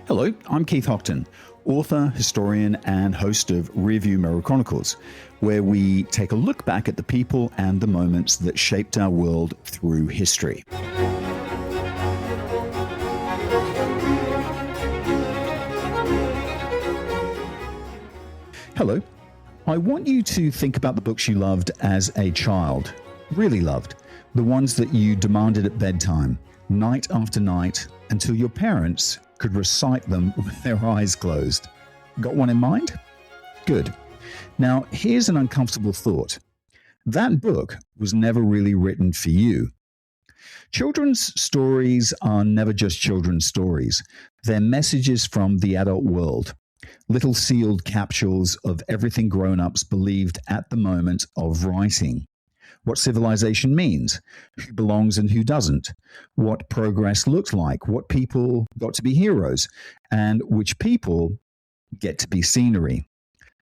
Hello, I'm Keith Hockton, author, historian, and host of Rearview Mirror Chronicles, where we take a look back at the people and the moments that shaped our world through history. Hello. I want you to think about the books you loved as a child, really loved, the ones that you demanded at bedtime, night after night, until your parents could recite them with their eyes closed. Got one in mind? Good. Now, here's an uncomfortable thought. That book was never really written for you. Children's stories are never just children's stories. They're messages from the adult world. Little sealed capsules of everything grown-ups believed at the moment of writing. What civilization means, who belongs and who doesn't, what progress looks like, what people got to be heroes, and which people get to be scenery.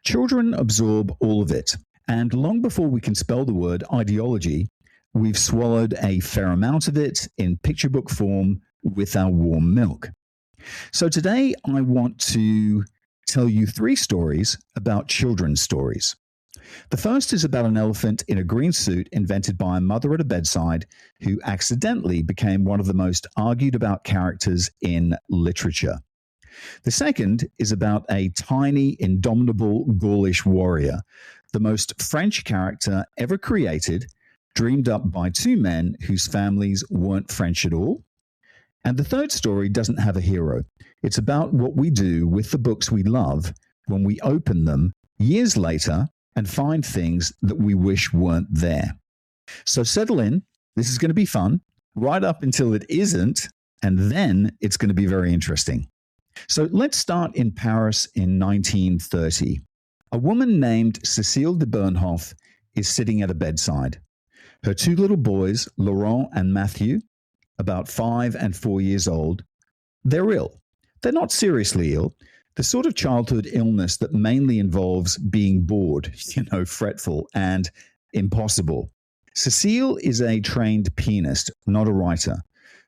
Children absorb all of it, and long before we can spell the word ideology, we've swallowed a fair amount of it in picture book form with our warm milk. So today I want to tell you 3 stories about children's stories. The first is about an elephant in a green suit invented by a mother at a bedside who accidentally became one of the most argued about characters in literature. The second is about a tiny, indomitable Gaulish warrior, the most French character ever created, dreamed up by 2 men whose families weren't French at all. And the third story doesn't have a hero. It's about what we do with the books we love when we open them years later and find things that we wish weren't there. So settle in. This is going to be fun, right up until it isn't, and then it's going to be very interesting. So let's start in Paris in 1930. A woman named Cécile de Bernhoft is sitting at a bedside. Her 2 little boys, Laurent and Matthew, about 5 and 4 years old, they're ill. They're not seriously ill. The sort of childhood illness that mainly involves being bored, fretful and impossible. Cécile is a trained pianist, not a writer,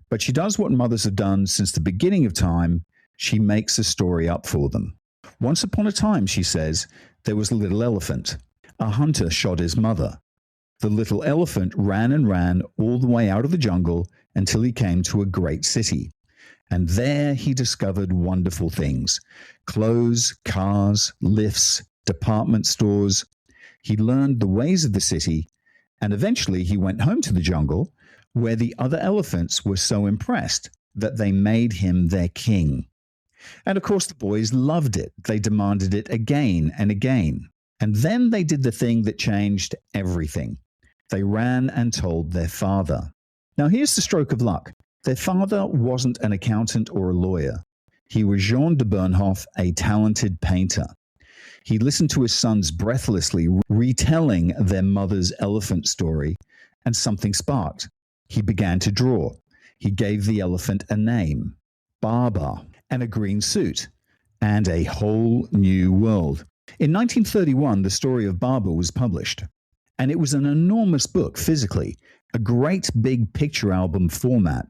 but she does what mothers have done since the beginning of time. She makes a story up for them. Once upon a time, she says, there was a little elephant. A hunter shot his mother. The little elephant ran and ran all the way out of the jungle until he came to a great city. And there he discovered wonderful things: clothes, cars, lifts, department stores. He learned the ways of the city, and eventually he went home to the jungle, where the other elephants were so impressed that they made him their king. And of course the boys loved it. They demanded it again and again. And then they did the thing that changed everything. They ran and told their father. Now here's the stroke of luck. Their father wasn't an accountant or a lawyer. He was Jean de Bernhoft, a talented painter. He listened to his sons breathlessly retelling their mother's elephant story, and something sparked. He began to draw. He gave the elephant a name, Babar, and a green suit, and a whole new world. In 1931, the story of Babar was published, and it was an enormous book physically, a great big picture album format,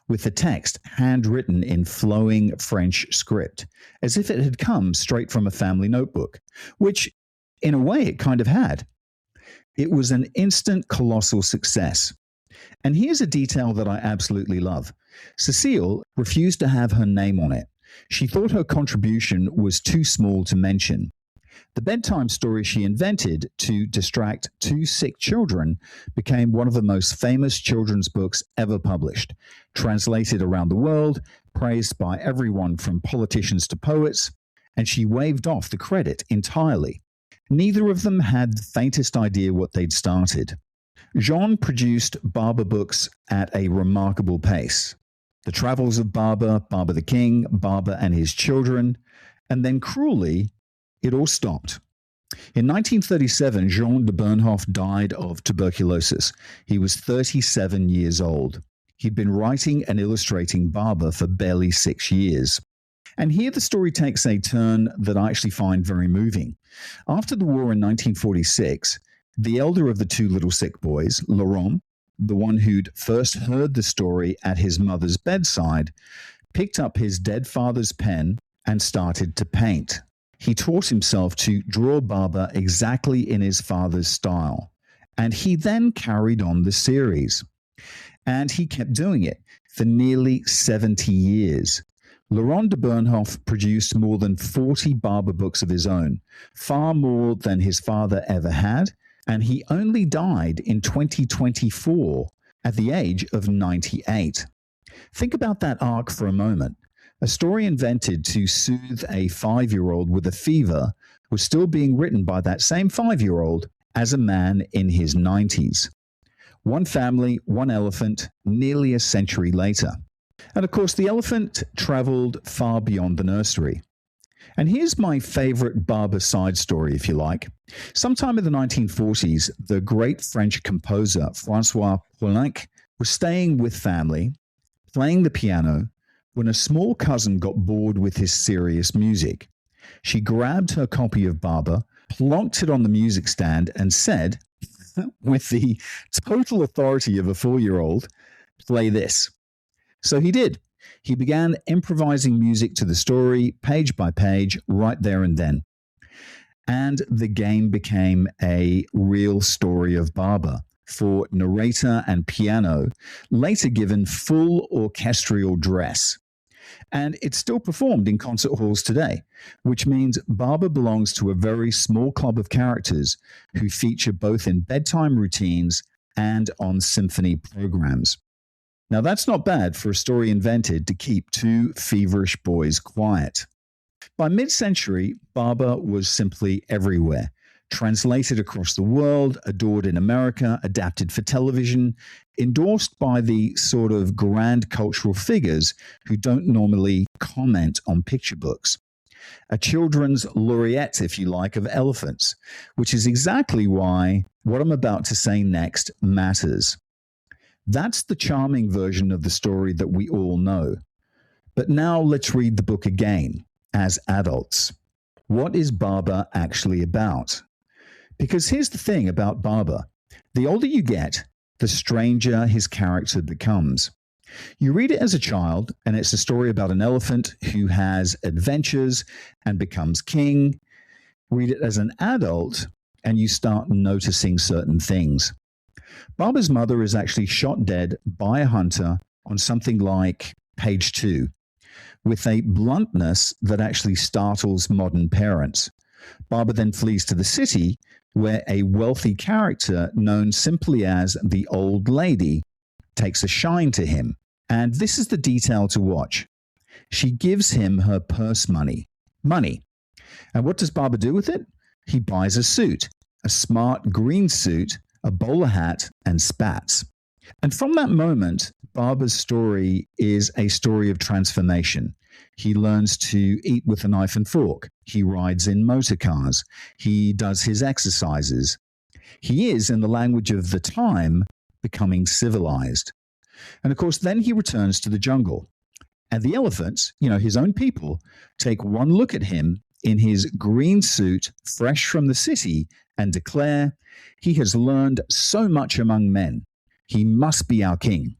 with the text handwritten in flowing French script, as if it had come straight from a family notebook, which, in a way, it kind of had. It was an instant colossal success. And here's a detail that I absolutely love. Cécile refused to have her name on it. She thought her contribution was too small to mention. The bedtime story she invented to distract 2 sick children became one of the most famous children's books ever published, translated around the world, praised by everyone from politicians to poets, and she waved off the credit entirely. Neither of them had the faintest idea what they'd started. Jean produced Babar books at a remarkable pace. The Travels of Babar, Babar the King, Babar and His Children, and then cruelly, it all stopped. In 1937, Jean de Bernhoft died of tuberculosis. He was 37 years old. He'd been writing and illustrating Babar for barely 6 years. And here the story takes a turn that I actually find very moving. After the war in 1946, the elder of the 2 little sick boys, Laurent, the one who'd first heard the story at his mother's bedside, picked up his dead father's pen and started to paint. He taught himself to draw Babar exactly in his father's style, and he then carried on the series. And he kept doing it for nearly 70 years. Laurent de Bernhoft produced more than 40 Babar books of his own, far more than his father ever had, and he only died in 2024 at the age of 98. Think about that arc for a moment. A story invented to soothe a 5-year-old with a fever was still being written by that same 5-year-old as a man in his 90s. One family, one elephant, nearly a century later. And of course, the elephant traveled far beyond the nursery. And here's my favorite Babar side story, if you like. Sometime in the 1940s, the great French composer Francois Poulenc was staying with family, playing the piano, when a small cousin got bored with his serious music. She grabbed her copy of Babar, plonked it on the music stand, and said, with the total authority of a 4-year-old, "Play this." So he did. He began improvising music to the story, page by page, right there and then. And the game became a real story of Babar, for narrator and piano, later given full orchestral dress. And it's still performed in concert halls today, which means Babar belongs to a very small club of characters who feature both in bedtime routines and on symphony programs. Now, that's not bad for a story invented to keep two feverish boys quiet. By mid-century, Babar was simply everywhere. Translated across the world, adored in America, adapted for television, endorsed by the sort of grand cultural figures who don't normally comment on picture books. A children's laureate, if you like, of elephants, which is exactly why what I'm about to say next matters. That's the charming version of the story that we all know. But now let's read the book again, as adults. What is Babar actually about? Because here's the thing about Babar. The older you get, the stranger his character becomes. You read it as a child, and it's a story about an elephant who has adventures and becomes king. Read it as an adult, and you start noticing certain things. Babar's mother is actually shot dead by a hunter on something like page 2, with a bluntness that actually startles modern parents. Babar then flees to the city, where a wealthy character known simply as the Old Lady takes a shine to him. And this is the detail to watch. She gives him her purse money. And what does Babar do with it? He buys a suit, a smart green suit, a bowler hat, and spats. And from that moment, Babar's story is a story of transformation. He learns to eat with a knife and fork. He rides in motor cars. He does his exercises. He is, in the language of the time, becoming civilized. And of course, then he returns to the jungle. And the elephants, his own people, take one look at him in his green suit, fresh from the city, and declare, "He has learned so much among men. He must be our king."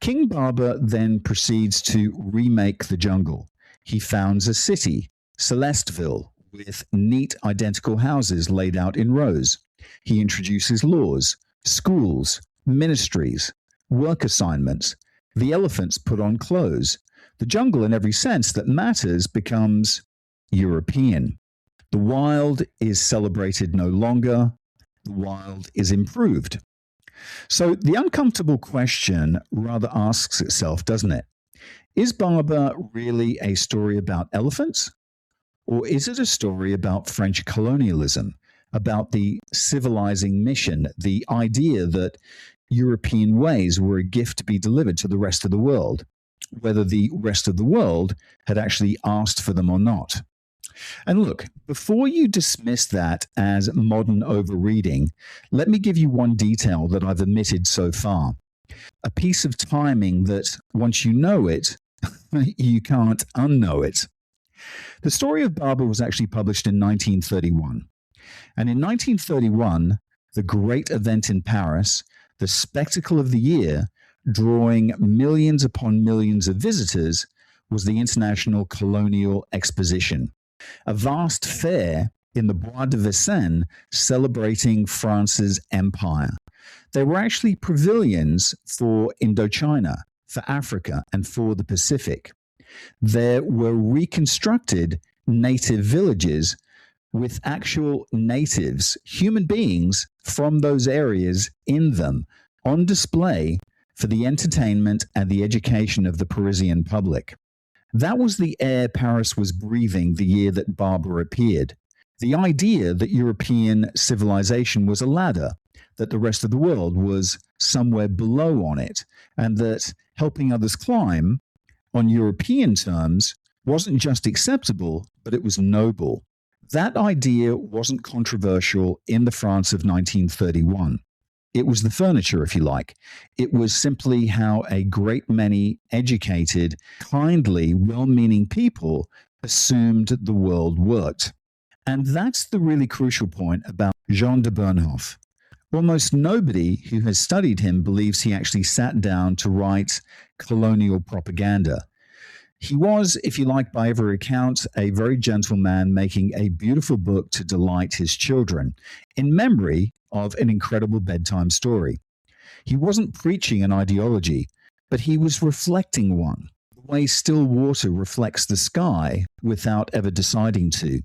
King Babar then proceeds to remake the jungle. He founds a city, Celesteville, with neat identical houses laid out in rows. He introduces laws, schools, ministries, work assignments. The elephants put on clothes. The jungle, in every sense that matters, becomes European. The wild is celebrated no longer. The wild is improved. So the uncomfortable question rather asks itself, doesn't it? Is Babar really a story about elephants? Or is it a story about French colonialism, about the civilizing mission, the idea that European ways were a gift to be delivered to the rest of the world, whether the rest of the world had actually asked for them or not? And look, before you dismiss that as modern overreading, let me give you one detail that I've omitted so far. A piece of timing that, once you know it, you can't unknow it. The story of Babar was actually published in 1931. And in 1931, the great event in Paris, the spectacle of the year, drawing millions upon millions of visitors, was the International Colonial Exposition, a vast fair in the Bois de Vincennes celebrating France's empire. They were actually pavilions for Indochina, for Africa, and for the Pacific. There were reconstructed native villages with actual natives, human beings from those areas in them, on display for the entertainment and the education of the Parisian public. That was the air Paris was breathing the year that Babar appeared. The idea that European civilization was a ladder, that the rest of the world was somewhere below on it, and that helping others climb, on European terms, wasn't just acceptable, but it was noble. That idea wasn't controversial in the France of 1931. It was the furniture, if you like. It was simply how a great many educated, kindly, well-meaning people assumed the world worked. And that's the really crucial point about Jean de Bernhoft. Almost nobody who has studied him believes he actually sat down to write colonial propaganda. He was, if you like, by every account, a very gentle man making a beautiful book to delight his children in memory of an incredible bedtime story. He wasn't preaching an ideology, but he was reflecting one, the way still water reflects the sky without ever deciding to,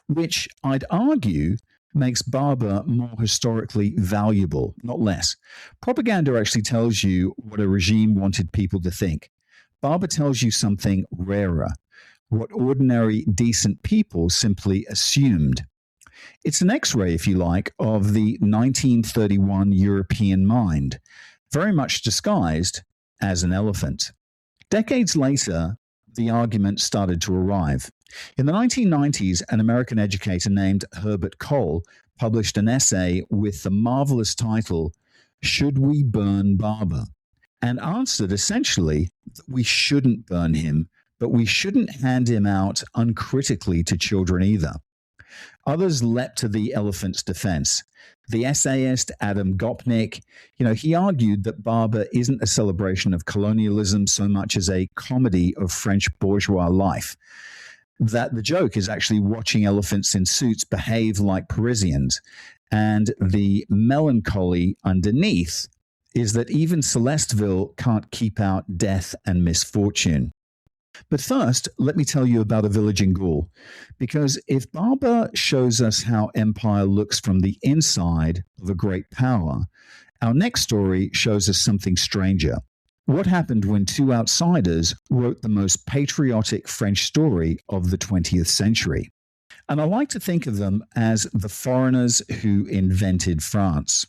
which I'd argue makes Babar more historically valuable, not less. Propaganda actually tells you what a regime wanted people to think. Babar tells you something rarer, what ordinary, decent people simply assumed. It's an X-ray, if you like, of the 1931 European mind, very much disguised as an elephant. Decades later, the argument started to arrive. In the 1990s, an American educator named Herbert Cole published an essay with the marvelous title, "Should We Burn Babar?" and answered essentially that we shouldn't burn him, but we shouldn't hand him out uncritically to children either. Others leapt to the elephant's defense. The essayist Adam Gopnik, he argued that Babar isn't a celebration of colonialism so much as a comedy of French bourgeois life. That the joke is actually watching elephants in suits behave like Parisians. And the melancholy underneath is that even Celesteville can't keep out death and misfortune. But first, let me tell you about a village in Gaul, because if Babar shows us how empire looks from the inside of a great power, our next story shows us something stranger. What happened when two outsiders wrote the most patriotic French story of the 20th century? And I like to think of them as the foreigners who invented France.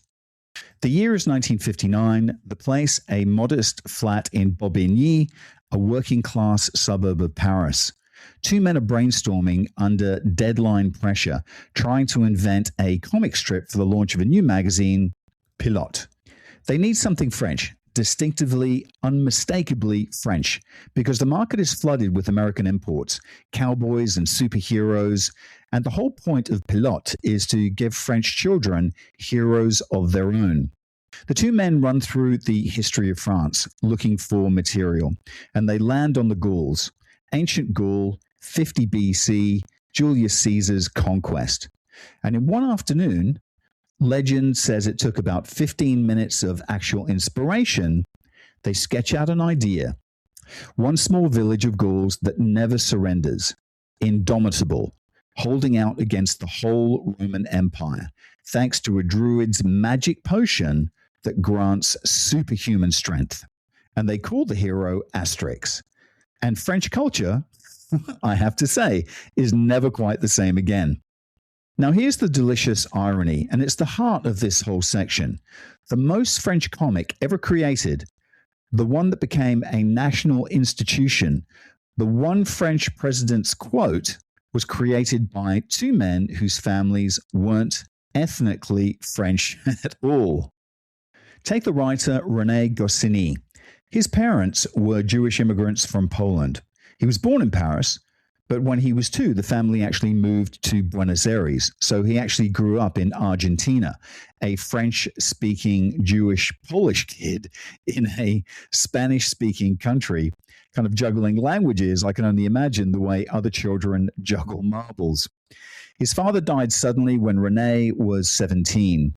The year is 1959, the place a modest flat in Bobigny, a working-class suburb of Paris. Two men are brainstorming under deadline pressure, trying to invent a comic strip for the launch of a new magazine, Pilote. They need something French, distinctively, unmistakably French, because the market is flooded with American imports, cowboys and superheroes, and the whole point of Pilote is to give French children heroes of their own. The two men run through the history of France looking for material, and they land on the Gauls, ancient Gaul, 50 BC, Julius Caesar's conquest. And in one afternoon, legend says it took about 15 minutes of actual inspiration, they sketch out an idea. One small village of Gauls that never surrenders, indomitable, holding out against the whole Roman Empire, thanks to a druid's magic potion that grants superhuman strength. And they call the hero Asterix. And French culture, I have to say, is never quite the same again. Now, here's the delicious irony, and it's the heart of this whole section. The most French comic ever created, the one that became a national institution, the one French president's quote was created by two men whose families weren't ethnically French at all. Take the writer René Goscinny. His parents were Jewish immigrants from Poland. He was born in Paris, but when he was 2, the family actually moved to Buenos Aires. So he actually grew up in Argentina, a French-speaking Jewish Polish kid in a Spanish-speaking country, kind of juggling languages, I can only imagine the way other children juggle marbles. His father died suddenly when Rene was 17.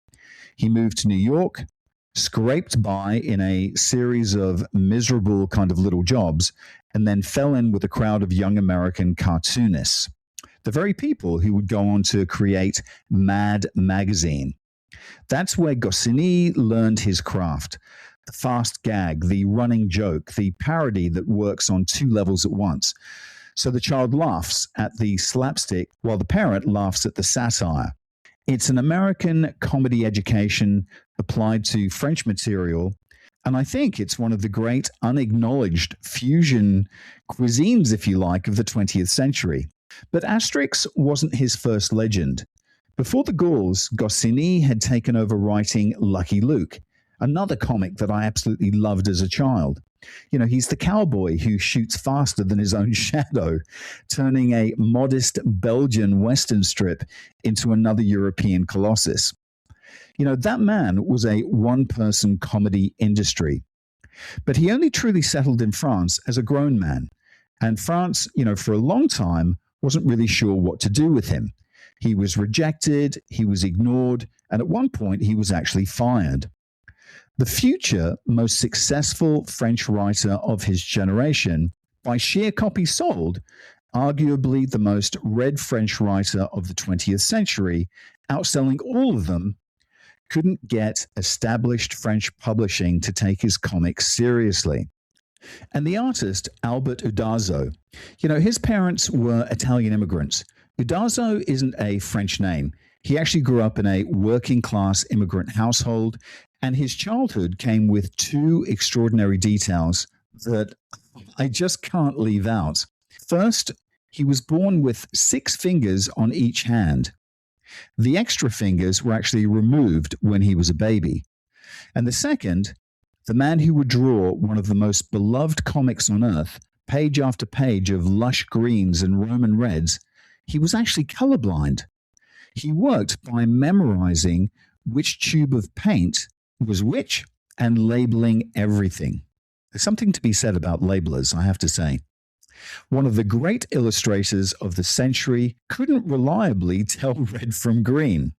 He moved to New York, scraped by in a series of miserable kind of little jobs, and then fell in with a crowd of young American cartoonists, the very people who would go on to create Mad magazine. That's where Goscinny learned his craft. The fast gag, the running joke, the parody that works on two levels at once. So the child laughs at the slapstick while the parent laughs at the satire. It's an American comedy education applied to French material, and I think it's one of the great unacknowledged fusion cuisines, if you like, of the 20th century. But Asterix wasn't his first legend. Before the Gauls, Goscinny had taken over writing Lucky Luke, another comic that I absolutely loved as a child. You know, he's the cowboy who shoots faster than his own shadow, turning a modest Belgian Western strip into another European colossus. You know, that man was a one-person comedy industry. But he only truly settled in France as a grown man. And France, you know, for a long time, wasn't really sure what to do with him. He was rejected, he was ignored, and at one point he was actually fired. The future most successful French writer of his generation, by sheer copies sold, arguably the most read French writer of the 20th century, outselling all of them, couldn't get established French publishing to take his comics seriously. And the artist, Albert Uderzo, you know, his parents were Italian immigrants. Uderzo isn't a French name. He actually grew up in a working-class immigrant household, and his childhood came with two extraordinary details that I just can't leave out. First, he was born with 6 fingers on each hand. The extra fingers were actually removed when he was a baby. And the second, the man who would draw one of the most beloved comics on earth, page after page of lush greens and Roman reds, he was actually colorblind. He worked by memorizing which tube of paint was which and labeling everything. There's something to be said about labelers, I have to say. One of the great illustrators of the century couldn't reliably tell red from green.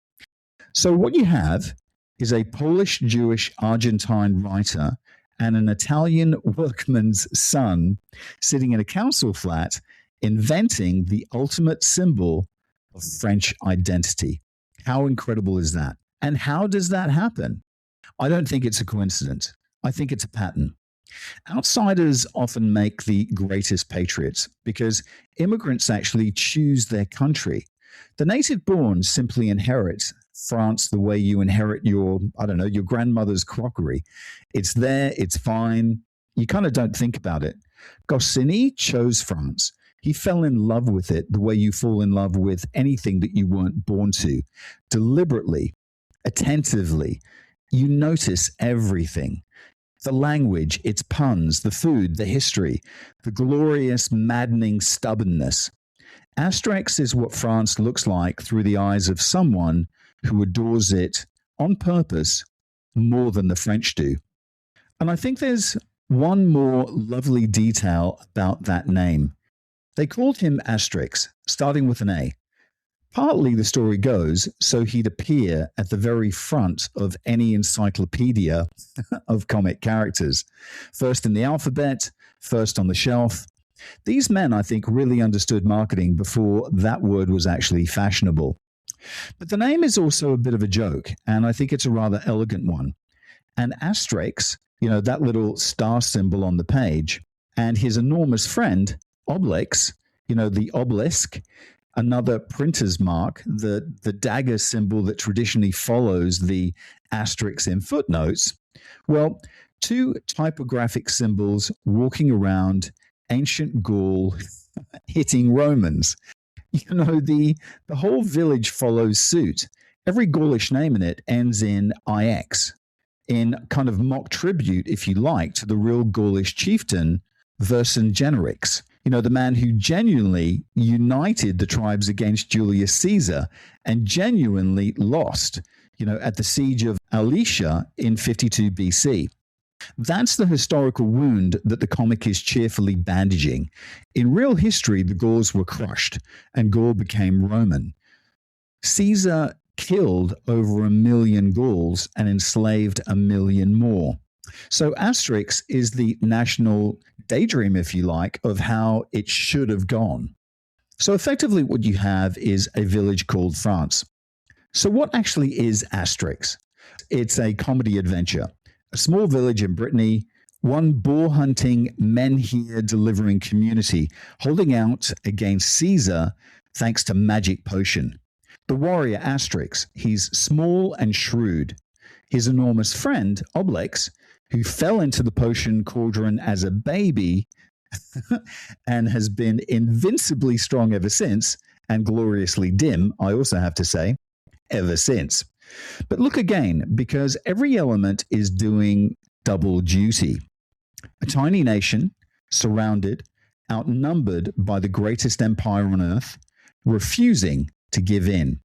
So what you have is a Polish-Jewish-Argentine writer and an Italian workman's son sitting in a council flat inventing the ultimate symbol of French identity. How incredible is that? And how does that happen? I don't think it's a coincidence. I think it's a pattern. Outsiders often make the greatest patriots because immigrants actually choose their country. The native born simply inherit France the way you inherit your grandmother's crockery. It's there, it's fine. You kind of don't think about it. Goscinny chose France. He fell in love with it the way you fall in love with anything that you weren't born to. Deliberately, attentively, you notice everything. The language, its puns, the food, the history, the glorious, maddening stubbornness. Asterix is what France looks like through the eyes of someone who adores it on purpose more than the French do. And I think there's one more lovely detail about that name. They called him Asterix, starting with an A. Partly, the story goes, so he'd appear at the very front of any encyclopedia of comic characters. First in the alphabet, first on the shelf. These men, I think, really understood marketing before that word was actually fashionable. But the name is also a bit of a joke, and I think it's a rather elegant one. And Asterix, you know, that little star symbol on the page, and his enormous friend, Obelix, you know, the obelisk, another printer's mark, the dagger symbol that traditionally follows the asterisk in footnotes. Well, two typographic symbols walking around ancient Gaul hitting Romans. You know, the whole village follows suit. Every Gaulish name in it ends in IX, in kind of mock tribute, if you like, to the real Gaulish chieftain, Vercingetorix. You know, the man who genuinely united the tribes against Julius Caesar and genuinely lost, you know, at the siege of Alesia in 52 BC. That's the historical wound that the comic is cheerfully bandaging. In real history, the Gauls were crushed and Gaul became Roman. Caesar killed over 1 million Gauls and enslaved 1 million more. So Asterix is the national daydream, if you like, of how it should have gone. So effectively what you have is a village called France. So what actually is Asterix? It's a comedy adventure. A small village in Brittany, one boar-hunting, men-here delivering community holding out against Caesar thanks to magic potion. The warrior Asterix, he's small and shrewd. His enormous friend, Obelix, who fell into the potion cauldron as a baby and has been invincibly strong ever since, and gloriously dim, I also have to say, ever since. But look again, because every element is doing double duty. A tiny nation, surrounded, outnumbered by the greatest empire on earth, refusing to give in.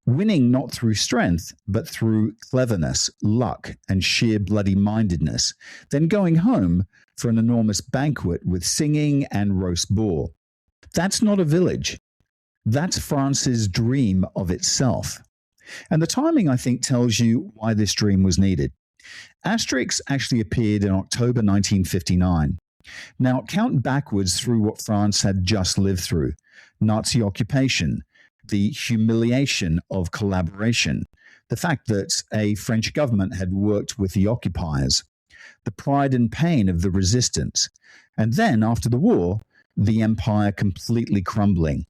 Winning not through strength, but through cleverness, luck, and sheer bloody-mindedness, then going home for an enormous banquet with singing and roast boar. That's not a village. That's France's dream of itself. And the timing, I think, tells you why this dream was needed. Asterix actually appeared in October 1959. Now, count backwards through what France had just lived through. Nazi occupation, the humiliation of collaboration, the fact that a French government had worked with the occupiers, the pride and pain of the resistance, and then, after the war, the empire completely crumbling,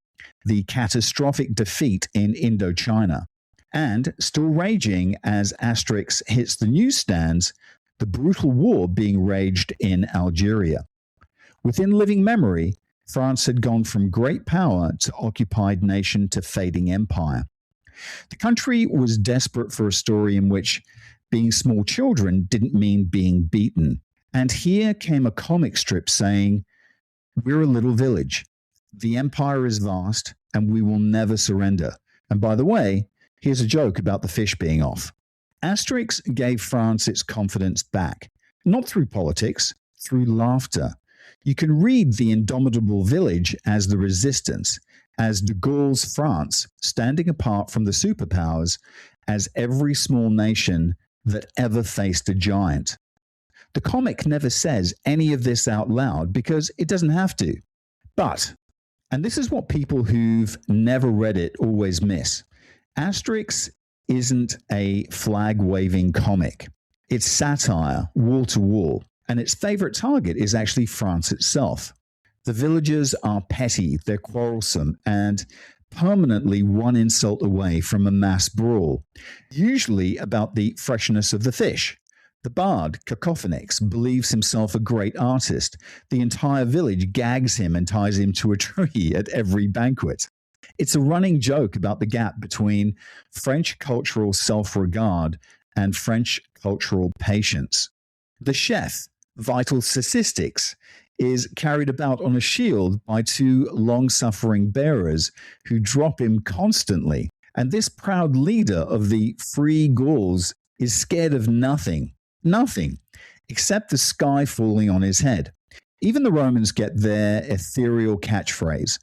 the catastrophic defeat in Indochina, and still raging as Asterix hits the newsstands, the brutal war being waged in Algeria. Within living memory, France had gone from great power to occupied nation to fading empire. The country was desperate for a story in which being small children didn't mean being beaten. And here came a comic strip saying, "We're a little village. The empire is vast, and we will never surrender. And by the way, here's a joke about the fish being off." Asterix gave France its confidence back, not through politics, through laughter. You can read the indomitable village as the resistance, as de Gaulle's France standing apart from the superpowers, as every small nation that ever faced a giant. The comic never says any of this out loud because it doesn't have to. But, and this is what people who've never read it always miss, Asterix isn't a flag-waving comic. It's satire, wall to wall, and its favorite target is actually France itself. The villagers are petty, they're quarrelsome, and permanently one insult away from a mass brawl, usually about the freshness of the fish. The bard, Cacophonix, believes himself a great artist. The entire village gags him and ties him to a tree at every banquet. It's a running joke about the gap between French cultural self-regard and French cultural patience. The chef, Vital Statistics, is carried about on a shield by two long-suffering bearers who drop him constantly. And this proud leader of the free Gauls is scared of nothing, except the sky falling on his head. Even the Romans get their ethereal catchphrase.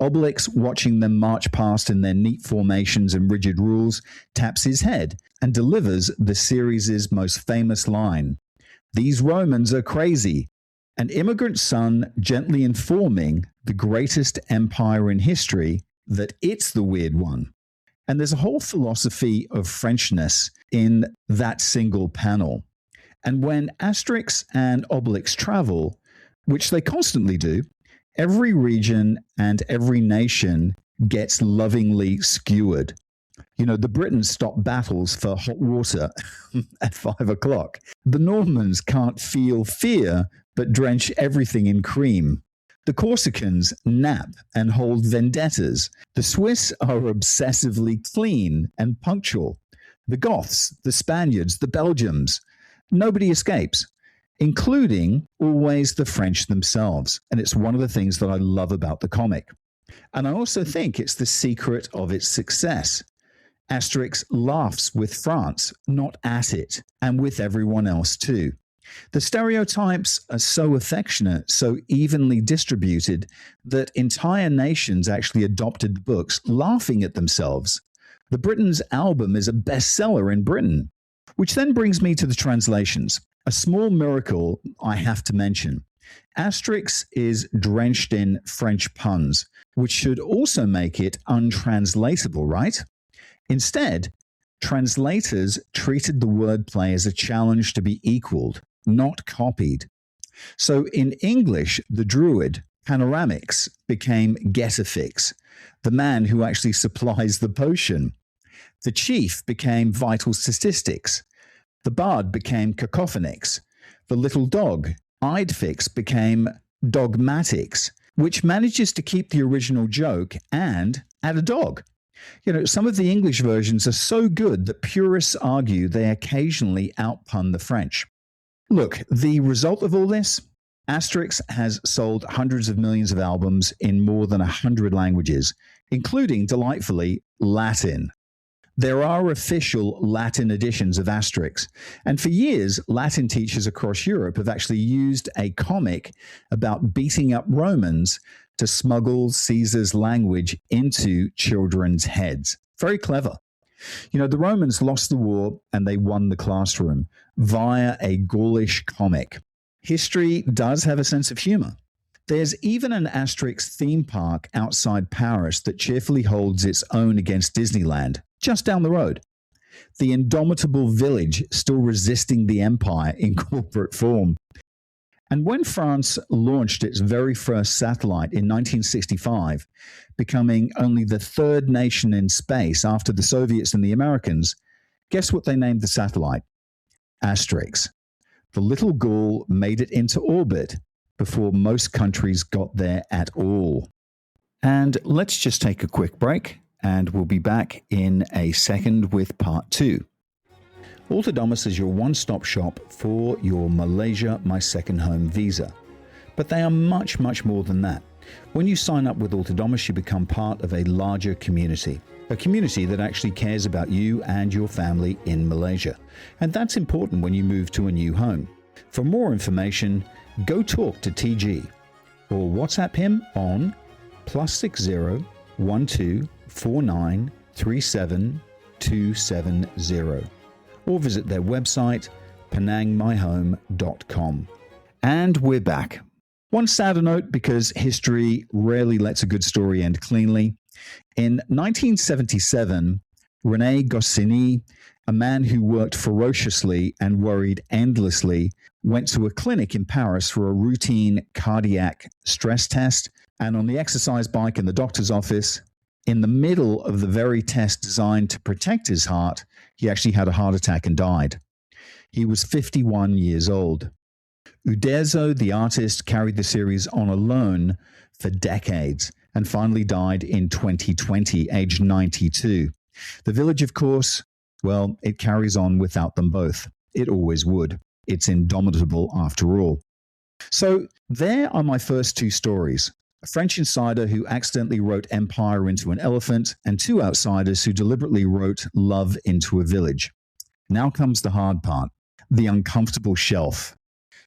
Obelix, watching them march past in their neat formations and rigid rules, taps his head and delivers the series' most famous line. "These Romans are crazy." An immigrant son gently informing the greatest empire in history that it's the weird one. And there's a whole philosophy of Frenchness in that single panel. And when Asterix and Obelix travel, which they constantly do, every region and every nation gets lovingly skewered. You know, the Britons stop battles for hot water at 5 o'clock. The Normans can't feel fear, but drench everything in cream. The Corsicans nap and hold vendettas. The Swiss are obsessively clean and punctual. The Goths, the Spaniards, the Belgians. Nobody escapes, including always the French themselves. And it's one of the things that I love about the comic. And I also think it's the secret of its success. Asterix laughs with France, not at it, and with everyone else too. The stereotypes are so affectionate, so evenly distributed, that entire nations actually adopted the books, laughing at themselves. The Britain's album is a bestseller in Britain. Which then brings me to the translations. A small miracle I have to mention. Asterix is drenched in French puns, which should also make it untranslatable, right? Instead, translators treated the wordplay as a challenge to be equaled, not copied. So in English, the druid, Panoramix, became Getafix, the man who actually supplies the potion. The chief became Vital Statistics. The bard became Cacophonix. The little dog, Idefix, became Dogmatics, which manages to keep the original joke and add a dog. Some of the English versions are so good that purists argue they occasionally outpun the French. Look, the result of all this? Asterix has sold hundreds of millions of albums in more than 100 languages, including, delightfully, Latin. There are official Latin editions of Asterix, and for years, Latin teachers across Europe have actually used a comic about beating up Romans to smuggle Caesar's language into children's heads. Very clever. The Romans lost the war and they won the classroom via a Gaulish comic. History does have a sense of humor. There's even an Asterix theme park outside Paris that cheerfully holds its own against Disneyland, just down the road. The indomitable village still resisting the empire in corporate form. And when France launched its very first satellite in 1965, becoming only the third nation in space after the Soviets and the Americans, guess what they named the satellite? Asterix. The little Gaul made it into orbit before most countries got there at all. And let's just take a quick break, and we'll be back in a second with part 2. Autonomous is your one-stop shop for your Malaysia My Second Home visa. But they are much, much more than that. When you sign up with Autonomous, you become part of a larger community. A community that actually cares about you and your family in Malaysia. And that's important when you move to a new home. For more information, go talk to TG or WhatsApp him on +60 12 49 37 270 or visit their website penangmyhome.com. And we're back. One sadder note, because history rarely lets a good story end cleanly. In 1977, René Goscinny, a man who worked ferociously and worried endlessly, went to a clinic in Paris for a routine cardiac stress test. And on the exercise bike in the doctor's office, in the middle of the very test designed to protect his heart, he actually had a heart attack and died. He was 51 years old. Uderzo, the artist, carried the series on alone for decades and finally died in 2020, aged 92. The village, of course, well, it carries on without them both. It always would. It's indomitable after all. So there are my first 2 stories. A French insider who accidentally wrote empire into an elephant, and 2 outsiders who deliberately wrote love into a village. Now comes the hard part, the uncomfortable shelf.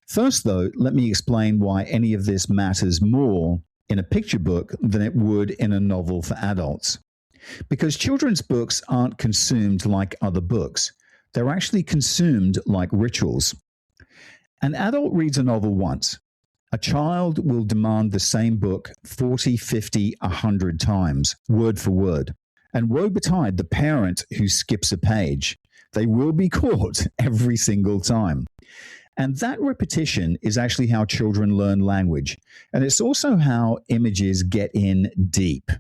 First, though, let me explain why any of this matters more in a picture book than it would in a novel for adults. Because children's books aren't consumed like other books. They're actually consumed like rituals. An adult reads a novel once. A child will demand the same book 40, 50, 100 times, word for word. And woe betide the parent who skips a page. They will be caught every single time. And that repetition is actually how children learn language. And it's also how images get in deep.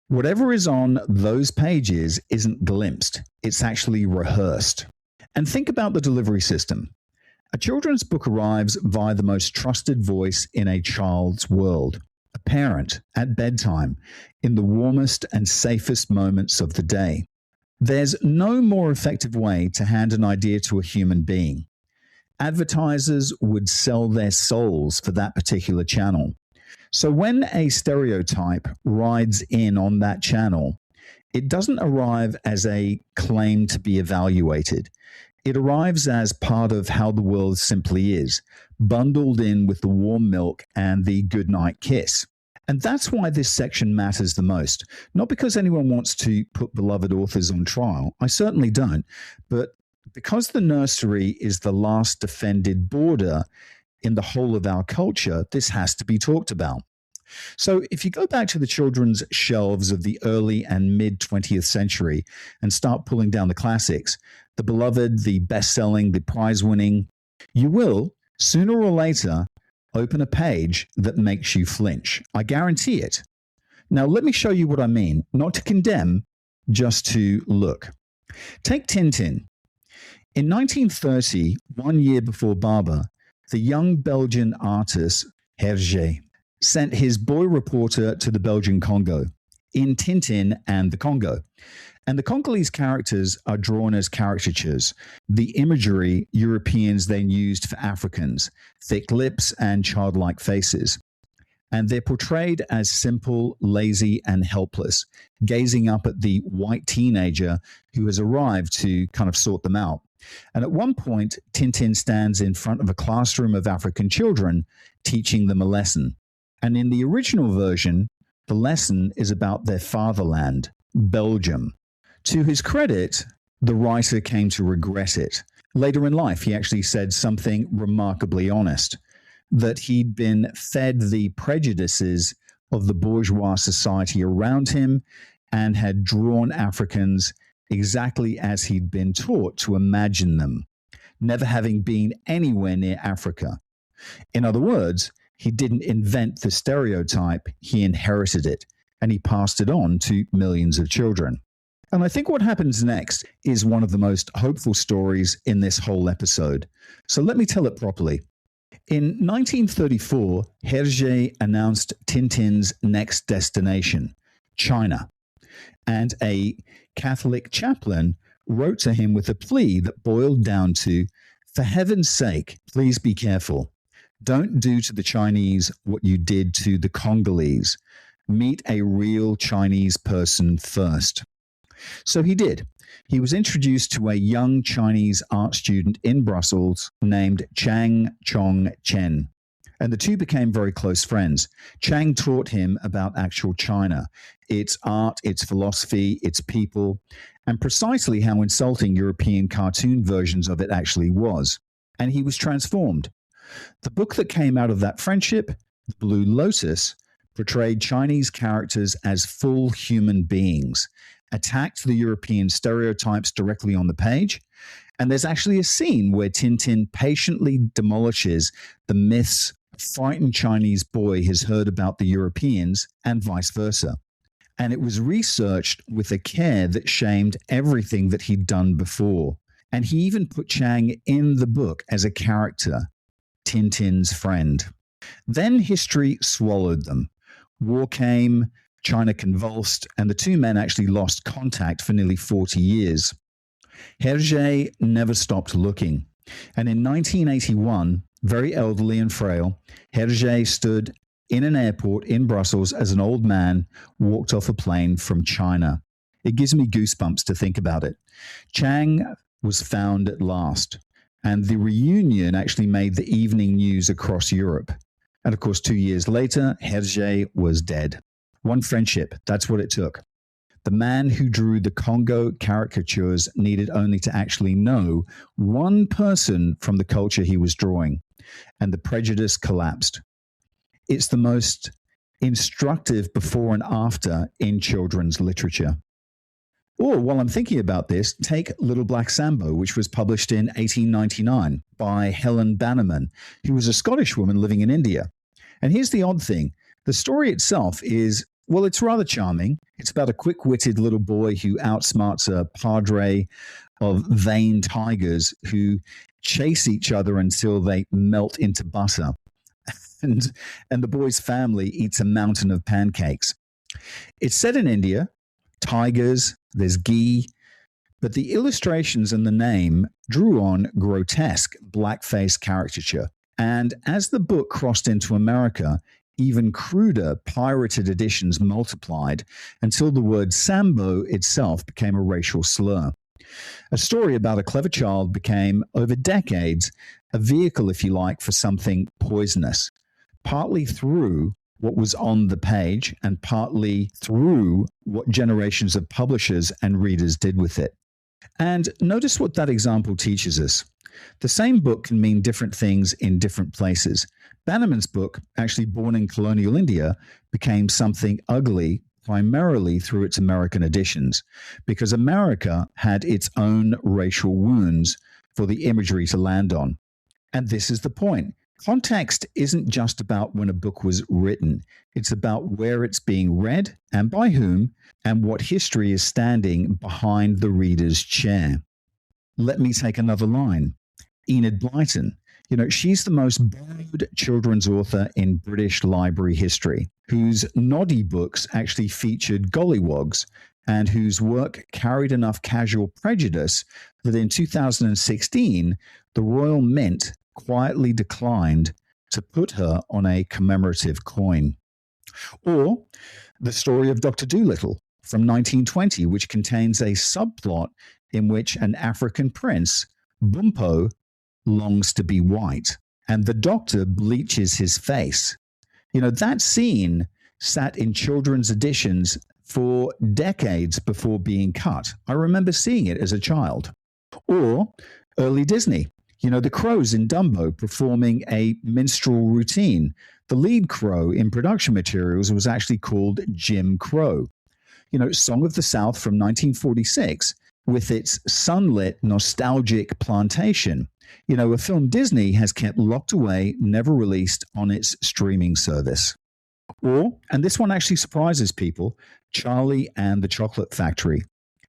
Whatever is on those pages isn't glimpsed. It's actually rehearsed. And think about the delivery system. A children's book arrives via the most trusted voice in a child's world, a parent at bedtime, in the warmest and safest moments of the day. There's no more effective way to hand an idea to a human being. Advertisers would sell their souls for that particular channel. So when a stereotype rides in on that channel, it doesn't arrive as a claim to be evaluated. It arrives as part of how the world simply is, bundled in with the warm milk and the goodnight kiss. And that's why this section matters the most. Not because anyone wants to put beloved authors on trial, I certainly don't, but because the nursery is the last defended border in the whole of our culture, this has to be talked about. So if you go back to the children's shelves of the early and mid 20th century and start pulling down the classics, the beloved, the best-selling, the prize-winning, you will, sooner or later, open a page that makes you flinch. I guarantee it. Now, let me show you what I mean. Not to condemn, just to look. Take Tintin. In 1930, 1 year before Babar, the young Belgian artist Hergé sent his boy reporter to the Belgian Congo in Tintin and the Congo. And the Congolese characters are drawn as caricatures, the imagery Europeans then used for Africans, thick lips and childlike faces. And they're portrayed as simple, lazy, and helpless, gazing up at the white teenager who has arrived to kind of sort them out. And at one point, Tintin stands in front of a classroom of African children, teaching them a lesson. And in the original version, the lesson is about their fatherland, Belgium. To his credit, the writer came to regret it. Later in life, he actually said something remarkably honest, that he'd been fed the prejudices of the bourgeois society around him and had drawn Africans exactly as he'd been taught to imagine them, never having been anywhere near Africa. In other words, he didn't invent the stereotype, he inherited it, and he passed it on to millions of children. And I think what happens next is one of the most hopeful stories in this whole episode. So let me tell it properly. In 1934, Hergé announced Tintin's next destination, China. And a Catholic chaplain wrote to him with a plea that boiled down to, for heaven's sake, please be careful. Don't do to the Chinese what you did to the Congolese. Meet a real Chinese person first. So he did. He was introduced to a young Chinese art student in Brussels named Chang Chong Chen, and the two became very close friends. Chang taught him about actual China, its art, its philosophy, its people, and precisely how insulting European cartoon versions of it actually was. And he was transformed. The book that came out of that friendship, The Blue Lotus, portrayed Chinese characters as full human beings, attacked the European stereotypes directly on the page, and there's actually a scene where Tintin patiently demolishes the myths a frightened Chinese boy has heard about the Europeans and vice versa. And it was researched with a care that shamed everything that he'd done before. And he even put Chang in the book as a character, Tintin's friend. Then history swallowed them. War came, China convulsed, and the two men actually lost contact for nearly 40 years. Hergé never stopped looking. And in 1981, very elderly and frail, Hergé stood in an airport in Brussels as an old man walked off a plane from China. It gives me goosebumps to think about it. Chang was found at last, and the reunion actually made the evening news across Europe. And of course, 2 years later, Hergé was dead. One friendship, that's what it took. The man who drew the Congo caricatures needed only to actually know one person from the culture he was drawing, and the prejudice collapsed. It's the most instructive before and after in children's literature. Or, while I'm thinking about this, take Little Black Sambo, which was published in 1899 by Helen Bannerman, who was a Scottish woman living in India. And here's the odd thing. The story itself is, well, it's rather charming. It's about a quick-witted little boy who outsmarts a padre of vain tigers who chase each other until they melt into butter. And the boy's family eats a mountain of pancakes. It's set in India, tigers, there's ghee, but the illustrations and the name drew on grotesque blackface caricature. And as the book crossed into America, even cruder pirated editions multiplied until the word Sambo itself became a racial slur. A story about a clever child became, over decades, a vehicle, if you like, for something poisonous, partly through what was on the page and partly through what generations of publishers and readers did with it. And notice what that example teaches us. The same book can mean different things in different places. Bannerman's book, actually born in colonial India, became something ugly primarily through its American editions, because America had its own racial wounds for the imagery to land on. And this is the point. Context isn't just about when a book was written. It's about where it's being read and by whom, and what history is standing behind the reader's chair. Let me take another line. Enid Blyton. She's the most borrowed children's author in British library history, whose noddy books actually featured gollywogs and whose work carried enough casual prejudice that in 2016, the Royal Mint quietly declined to put her on a commemorative coin. Or the story of Dr. Dolittle from 1920, which contains a subplot in which an African prince, Bumpo, longs to be white, and the doctor bleaches his face. That scene sat in children's editions for decades before being cut. I remember seeing it as a child. Or early Disney, the crows in Dumbo performing a minstrel routine. The lead crow in production materials was actually called Jim Crow. Song of the South from 1946, with its sunlit, nostalgic plantation. A film Disney has kept locked away, never released on its streaming service. Or, and this one actually surprises people, Charlie and the Chocolate Factory.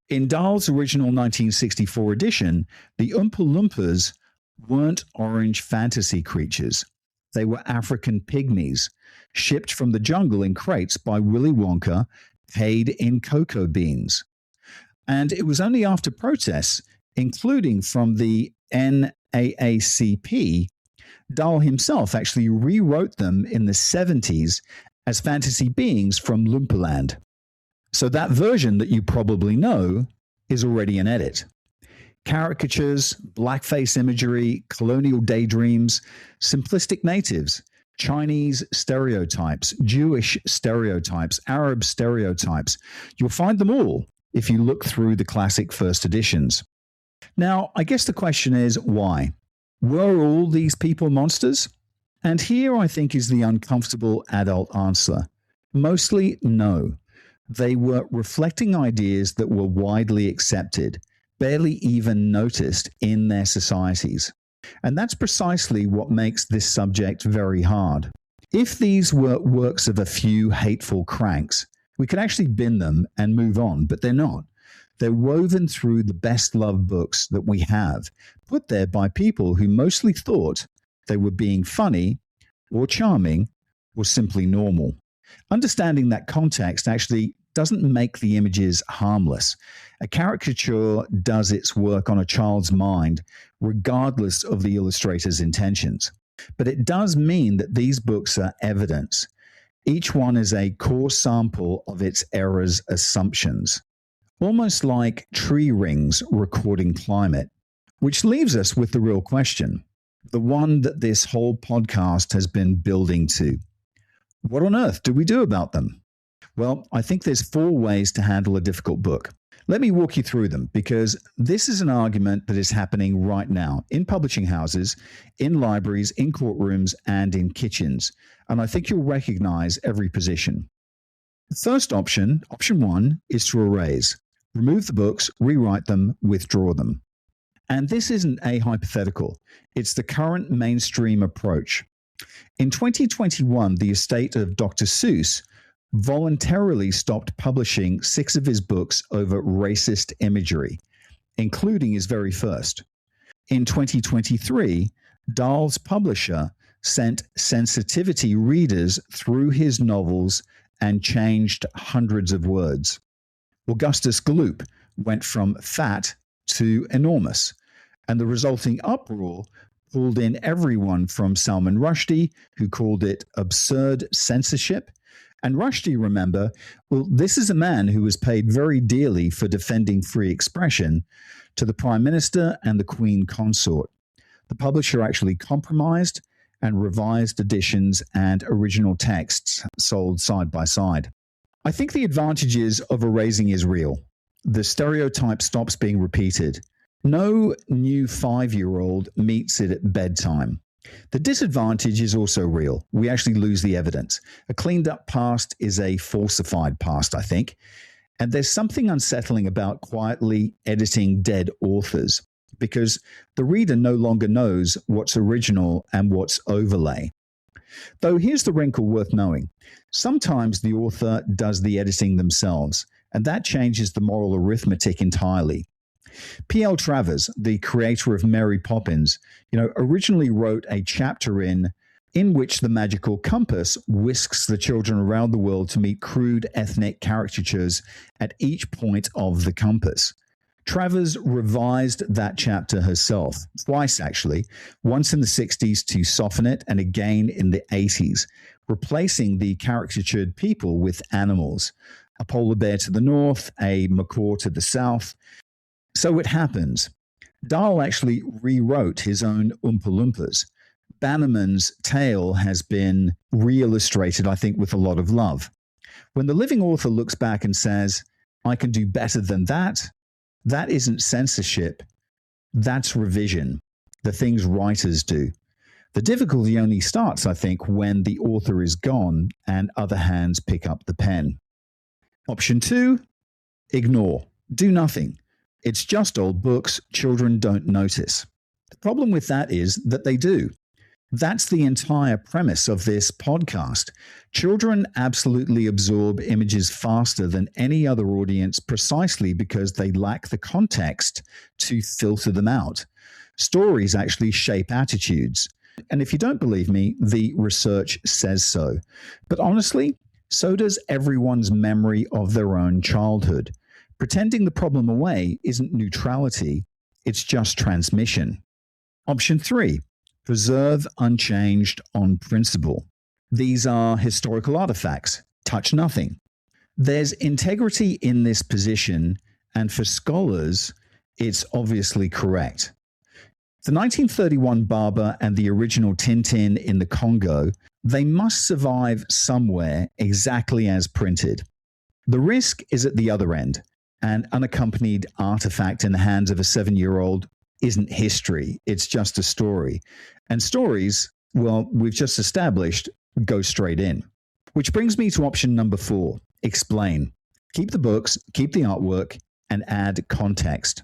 In Dahl's original 1964 edition, the Oompa Loompas weren't orange fantasy creatures. They were African pygmies, shipped from the jungle in crates by Willy Wonka, paid in cocoa beans. And it was only after protests, including from the NAACP, Dahl himself actually rewrote them in the 70s as fantasy beings from Loompaland. So that version that you probably know is already an edit. Caricatures, blackface imagery, colonial daydreams, simplistic natives, Chinese stereotypes, Jewish stereotypes, Arab stereotypes. You'll find them all if you look through the classic first editions. Now, I guess the question is, why? Were all these people monsters? And here, I think, is the uncomfortable adult answer. Mostly, no. They were reflecting ideas that were widely accepted, barely even noticed in their societies. And that's precisely what makes this subject very hard. If these were works of a few hateful cranks, we could actually bin them and move on, but they're not. They're woven through the best-loved books that we have, put there by people who mostly thought they were being funny or charming or simply normal. Understanding that context actually doesn't make the images harmless. A caricature does its work on a child's mind, regardless of the illustrator's intentions. But it does mean that these books are evidence. Each one is a core sample of its era's assumptions, almost like tree rings recording climate, which leaves us with the real question, the one that this whole podcast has been building to. What on earth do we do about them? Well, I think there's 4 ways to handle a difficult book. Let me walk you through them, because this is an argument that is happening right now in publishing houses, in libraries, in courtrooms, and in kitchens. And I think you'll recognize every position. The first option, option 1, is to erase. Remove the books, rewrite them, withdraw them. And this isn't a hypothetical. It's the current mainstream approach. In 2021, the estate of Dr. Seuss voluntarily stopped publishing 6 of his books over racist imagery, including his very first. In 2023, Dahl's publisher sent sensitivity readers through his novels and changed hundreds of words. Augustus Gloop went from fat to enormous, and the resulting uproar pulled in everyone from Salman Rushdie, who called it absurd censorship, And Rushdie, remember, well, this is a man who was paid very dearly for defending free expression to the Prime Minister and the Queen Consort. The publisher actually compromised and revised editions and original texts sold side by side. I think the advantages of erasing is real. The stereotype stops being repeated. No new 5-year-old meets it at bedtime. The disadvantage is also real. We actually lose the evidence. A cleaned up past is a falsified past, I think. And there's something unsettling about quietly editing dead authors, because the reader no longer knows what's original and what's overlay. Though here's the wrinkle worth knowing. Sometimes the author does the editing themselves, and that changes the moral arithmetic entirely. P.L. Travers, the creator of Mary Poppins, originally wrote a chapter in which the magical compass whisks the children around the world to meet crude ethnic caricatures at each point of the compass. Travers revised that chapter herself, twice actually, once in the 60s to soften it and again in the 80s, replacing the caricatured people with animals, a polar bear to the north, a macaw to the south. So it happens. Dahl actually rewrote his own Oompa Loompas. Bannerman's tale has been re-illustrated, I think, with a lot of love. When the living author looks back and says, I can do better than that, that isn't censorship. That's revision, the things writers do. The difficulty only starts, I think, when the author is gone and other hands pick up the pen. Option 2, ignore. Do nothing. It's just old books children don't notice. The problem with that is that they do. That's the entire premise of this podcast. Children absolutely absorb images faster than any other audience precisely because they lack the context to filter them out. Stories actually shape attitudes. And if you don't believe me, the research says so. But honestly, so does everyone's memory of their own childhood. Pretending the problem away isn't neutrality, it's just transmission. Option 3, preserve unchanged on principle. These are historical artifacts. Touch nothing. There's integrity in this position, and for scholars, it's obviously correct. The 1931 Babar and the original Tintin in the Congo, they must survive somewhere exactly as printed. The risk is at the other end. An unaccompanied artifact in the hands of a 7-year-old isn't history. It's just a story. And stories, well, we've just established, go straight in. Which brings me to option number 4, explain. Keep the books, keep the artwork, and add context.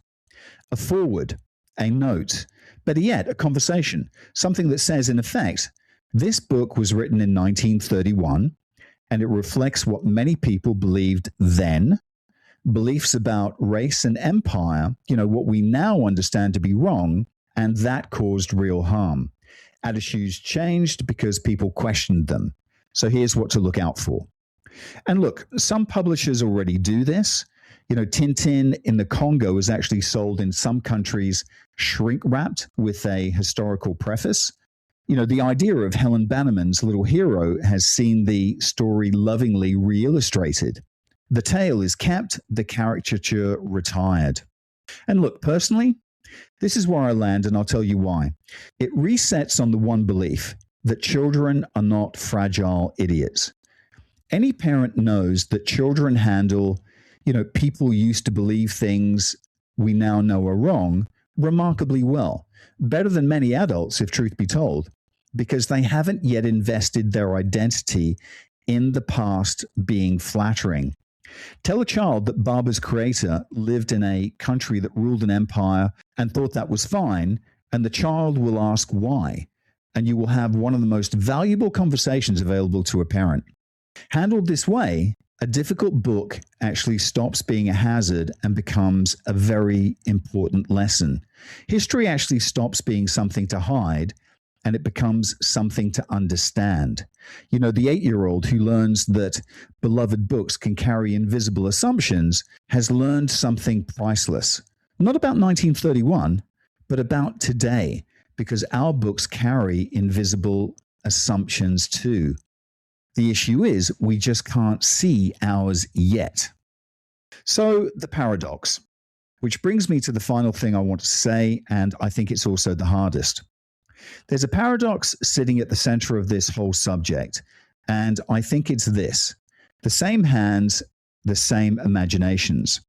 A foreword, a note, better yet, a conversation, something that says, in effect, this book was written in 1931, and it reflects what many people believed then, beliefs about race and empire, what we now understand to be wrong, and that caused real harm. Attitudes changed because people questioned them. So here's what to look out for. And look, some publishers already do this. Tintin in the Congo is actually sold in some countries shrink-wrapped with a historical preface. The idea of Helen Bannerman's little hero has seen the story lovingly re-illustrated. The tale is kept, the caricature retired. And look, personally, this is where I land, and I'll tell you why. It resets on the one belief that children are not fragile idiots. Any parent knows that children handle, people used to believe things we now know are wrong remarkably well, better than many adults, if truth be told, because they haven't yet invested their identity in the past being flattering. Tell a child that Babar's creator lived in a country that ruled an empire and thought that was fine, and the child will ask why, and you will have one of the most valuable conversations available to a parent. Handled this way, a difficult book actually stops being a hazard and becomes a very important lesson. History actually stops being something to hide, and it becomes something to understand. The 8-year-old who learns that beloved books can carry invisible assumptions has learned something priceless. Not about 1931, but about today, because our books carry invisible assumptions too. The issue is we just can't see ours yet. So the paradox, which brings me to the final thing I want to say, and I think it's also the hardest. There's a paradox sitting at the center of this whole subject, and I think it's this: the same hands, the same imaginations.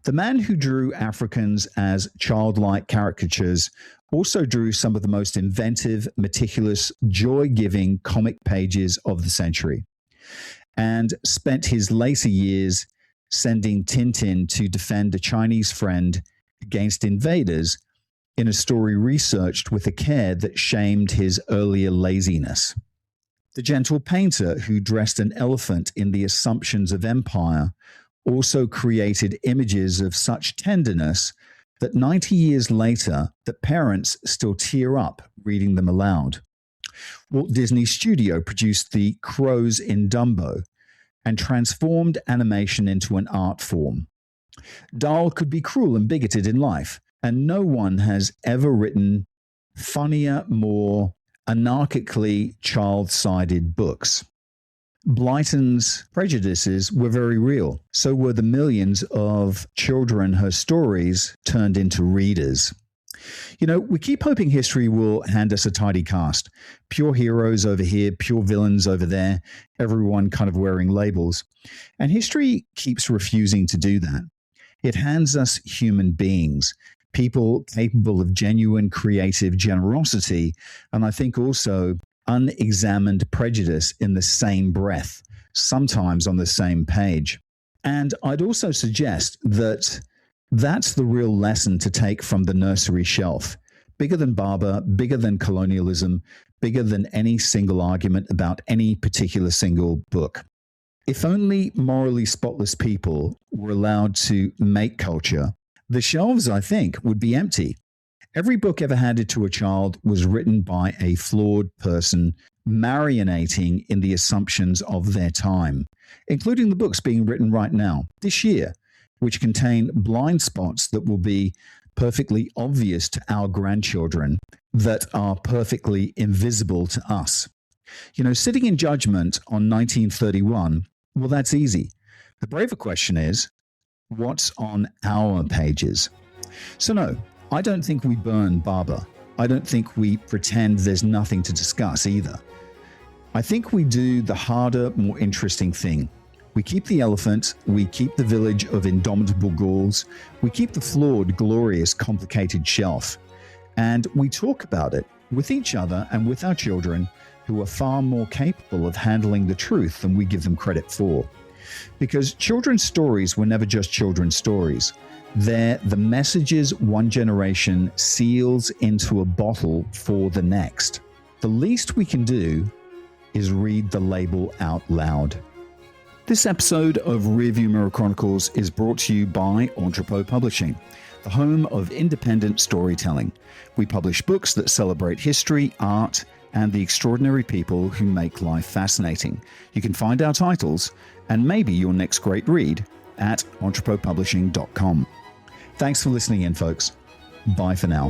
The man who drew Africans as childlike caricatures also drew some of the most inventive, meticulous, joy-giving comic pages of the century, and spent his later years sending Tintin to defend a Chinese friend against invaders in a story researched with a care that shamed his earlier laziness. The gentle painter who dressed an elephant in the assumptions of empire also created images of such tenderness that 90 years later, the parents still tear up reading them aloud. Walt Disney Studio produced the crows in Dumbo and transformed animation into an art form. Dahl could be cruel and bigoted in life, and no one has ever written funnier, more anarchically child-sided books. Blyton's prejudices were very real. So were the millions of children her stories turned into readers. You know, we keep hoping history will hand us a tidy cast. Pure heroes over here, pure villains over there, everyone kind of wearing labels. And history keeps refusing to do that. It hands us human beings, people capable of genuine creative generosity, and I think also unexamined prejudice in the same breath, sometimes on the same page. And I'd also suggest that that's the real lesson to take from the nursery shelf. Bigger than Babar, bigger than colonialism, bigger than any single argument about any particular single book. If only morally spotless people were allowed to make culture, the shelves, I think, would be empty. Every book ever handed to a child was written by a flawed person marionating in the assumptions of their time, including the books being written right now, this year, which contain blind spots that will be perfectly obvious to our grandchildren, that are perfectly invisible to us. You know, sitting in judgment on 1931, well, that's easy. The braver question is, what's on our pages? So no, I don't think we burn Babar. I don't think we pretend there's nothing to discuss either. I think we do the harder, more interesting thing. We keep the elephant, we keep the village of indomitable Gauls, we keep the flawed, glorious, complicated shelf, and we talk about it with each other and with our children, who are far more capable of handling the truth than we give them credit for. Because children's stories were never just children's stories. They're the messages one generation seals into a bottle for the next. The least we can do is read the label out loud. This episode of Rearview Mirror Chronicles is brought to you by Entrepot Publishing, the home of independent storytelling. We publish books that celebrate history, art, and the extraordinary people who make life fascinating. You can find our titles and maybe your next great read at entrepotpublishing.com. Thanks for listening in, folks. Bye for now.